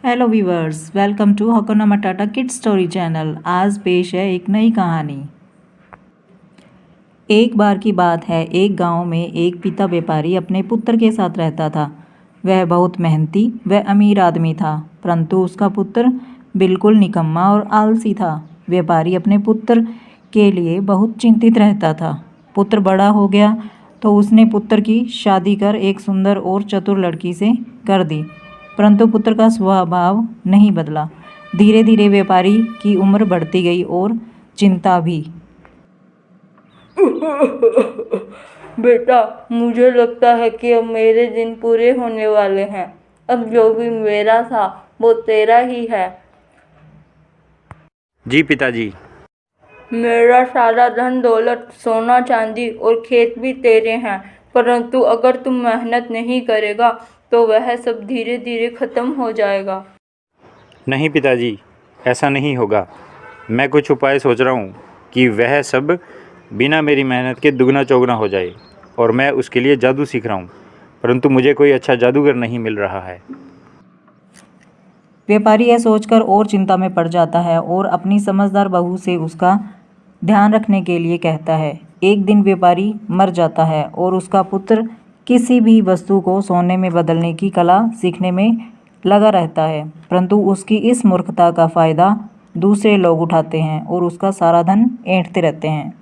Hello viewers, welcome to Hakuna Matata kid story channel. आज पेश है एक नई कहानी। एक बार की बात है, एक गांव में एक पिता व्यापारी अपने पुत्र के साथ रहता था। वह बहुत मेहनती व अमीर आदमी था, परंतु उसका पुत्र बिल्कुल निकम्मा और आलसी था। व्यापारी अपने पुत्र के लिए बहुत चिंतित रहता था। पुत्र बड़ा हो गया तो उसने पुत्र की शादी कर एक सुंदर और चतुर लड़की से कर दी, परंतु पुत्र का स्वभाव नहीं बदला। धीरे धीरे व्यापारी की उम्र बढ़ती गई और चिंता भी। बेटा, मुझे लगता है कि अब मेरे दिन पूरे होने वाले हैं। अब जो भी मेरा था वो तेरा ही है। जी पिताजी। मेरा सारा धन दौलत, सोना चांदी और खेत भी तेरे हैं, परंतु अगर तुम मेहनत नहीं करेगा तो वह सब धीरे धीरे खत्म हो जाएगा। नहीं पिताजी, ऐसा नहीं होगा। मैं कुछ उपाय सोच रहा हूँ कि वह सब बिना मेरी मेहनत के दुगना चौगुना हो जाए, और मैं उसके लिए जादू सीख रहा हूँ, परंतु मुझे कोई अच्छा जादूगर नहीं मिल रहा है। व्यापारी यह सोचकर और चिंता में पड़ जाता है और अपनी समझदार बहू से उसका ध्यान रखने के लिए कहता है। एक दिन व्यापारी मर जाता है और उसका पुत्र किसी भी वस्तु को सोने में बदलने की कला सीखने में लगा रहता है, परंतु उसकी इस मूर्खता का फ़ायदा दूसरे लोग उठाते हैं और उसका सारा धन ऐंठते रहते हैं।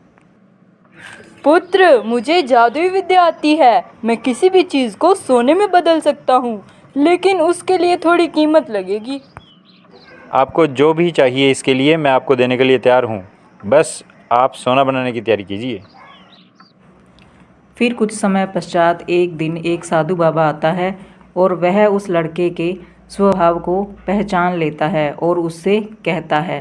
पुत्र, मुझे जादुई विद्या आती है। मैं किसी भी चीज़ को सोने में बदल सकता हूँ, लेकिन उसके लिए थोड़ी कीमत लगेगी। आपको जो भी चाहिए इसके लिए मैं आपको देने के लिए तैयार हूँ। बस आप सोना बनाने की तैयारी कीजिए। फिर कुछ समय पश्चात एक दिन एक साधु बाबा आता है और वह उस लड़के के स्वभाव को पहचान लेता है और उससे कहता है,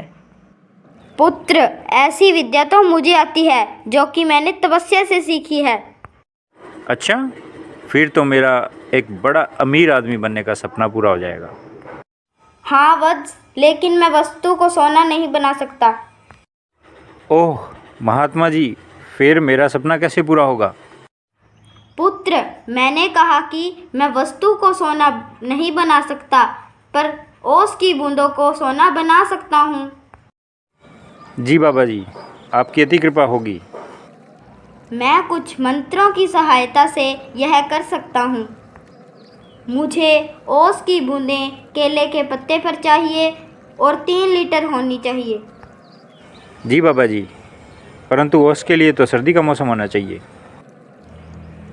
पुत्र, ऐसी विद्या तो मुझे आती है जो कि मैंने तपस्या से सीखी है। अच्छा, फिर तो मेरा एक बड़ा अमीर आदमी बनने का सपना पूरा हो जाएगा। हाँ वत्स, लेकिन मैं वस्तु को सोना नहीं बना सकता। ओह महात्मा जी, फिर मेरा सपना कैसे पूरा होगा? पुत्र, मैंने कहा कि मैं वस्तु को सोना नहीं बना सकता, पर ओस की बूंदों को सोना बना सकता हूँ। जी बाबा जी, आपकी अति कृपा होगी। मैं कुछ मंत्रों की सहायता से यह कर सकता हूँ। मुझे ओस की बूंदें केले के पत्ते पर चाहिए और 3 लीटर होनी चाहिए। जी बाबा जी, परंतु ओस के लिए तो सर्दी का मौसम होना चाहिए।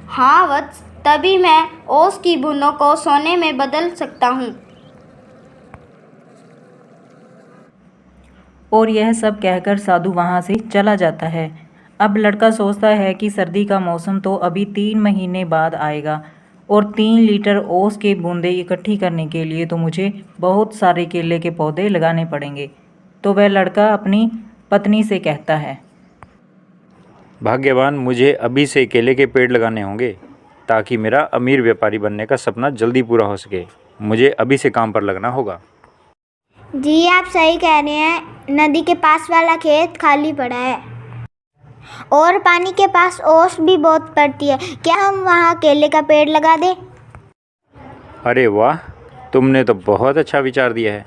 हाँ वत्स, तभी मैं ओस की बूंदों को सोने में बदल सकता हूँ। और यह सब कहकर साधु वहाँ से चला जाता है। अब लड़का सोचता है कि सर्दी का मौसम तो अभी 3 महीने बाद आएगा और 3 लीटर ओस के बूंदे इकट्ठी करने के लिए तो मुझे बहुत सारे केले के पौधे लगाने पड़ेंगे। तो वह लड़का अपनी पत्नी से कहता है, भाग्यवान, मुझे अभी से केले के पेड़ लगाने होंगे ताकि मेरा अमीर व्यापारी बनने का सपना जल्दी पूरा हो सके। मुझे अभी से काम पर लगना होगा। जी आप सही कह रहे हैं। नदी के पास वाला खेत खाली पड़ा है और पानी के पास ओस भी बहुत पड़ती है। क्या हम वहाँ केले का पेड़ लगा दें? अरे वाह, तुमने तो बहुत अच्छा विचार दिया है।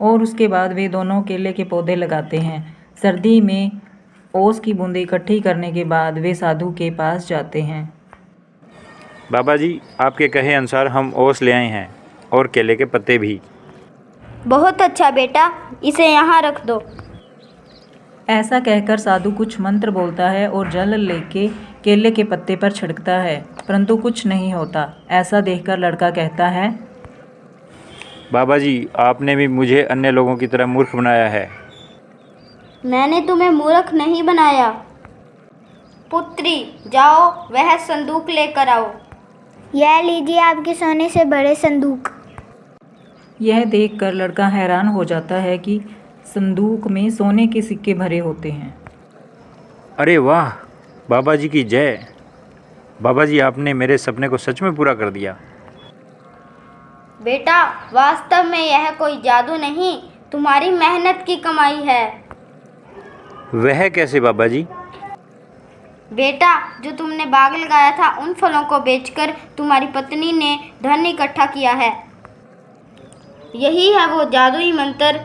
और उसके बाद वे दोनों केले के पौधे लगाते हैं। सर्दी में ओस की बूंदें इकट्ठी करने के बाद वे साधु के पास जाते हैं। बाबा जी, आपके कहे अनुसार हम ओस ले आए हैं और केले के पत्ते भी। बहुत अच्छा बेटा, इसे यहाँ रख दो। ऐसा कहकर साधु कुछ मंत्र बोलता है और जल लेके केले के पत्ते पर छिड़कता है, परंतु कुछ नहीं होता। ऐसा देखकर लड़का कहता है, बाबा जी, आपने भी मुझे अन्य लोगों की तरह मूर्ख बनाया है। मैंने तुम्हें मूर्ख नहीं बनाया। पुत्री, जाओ वह संदूक लेकर आओ। यह लीजिए आपके सोने से बड़े संदूक। यह देखकर लड़का हैरान हो जाता है कि संदूक में सोने के सिक्के भरे होते हैं। अरे वाह, बाबा जी की जय। बाबा जी, आपने मेरे सपने को सच में पूरा कर दिया। बेटा, वास्तव में यह कोई जादू नहीं, तुम्हारी मेहनत की कमाई है। वह कैसे बाबा जी? बेटा, जो तुमने बाग लगाया था उन फलों को बेचकर तुम्हारी पत्नी ने धन इकट्ठा किया है। यही है वो जादुई मंत्र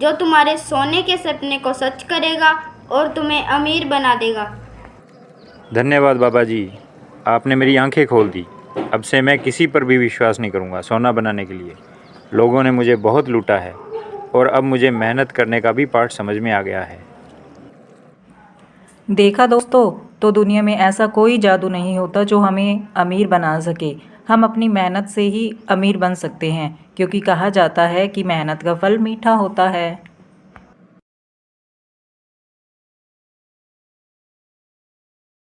जो तुम्हारे सोने के सपने को सच करेगा और तुम्हें अमीर बना देगा। धन्यवाद बाबा जी, आपने मेरी आंखें खोल दी। अब से मैं किसी पर भी विश्वास नहीं करूँगा सोना बनाने के लिए। लोगों ने मुझे बहुत लूटा है और अब मुझे मेहनत करने का भी पाठ समझ में आ गया है। देखा दोस्तों, तो दुनिया में ऐसा कोई जादू नहीं होता जो हमें अमीर बना सके। हम अपनी मेहनत से ही अमीर बन सकते हैं, क्योंकि कहा जाता है कि मेहनत का फल मीठा होता है।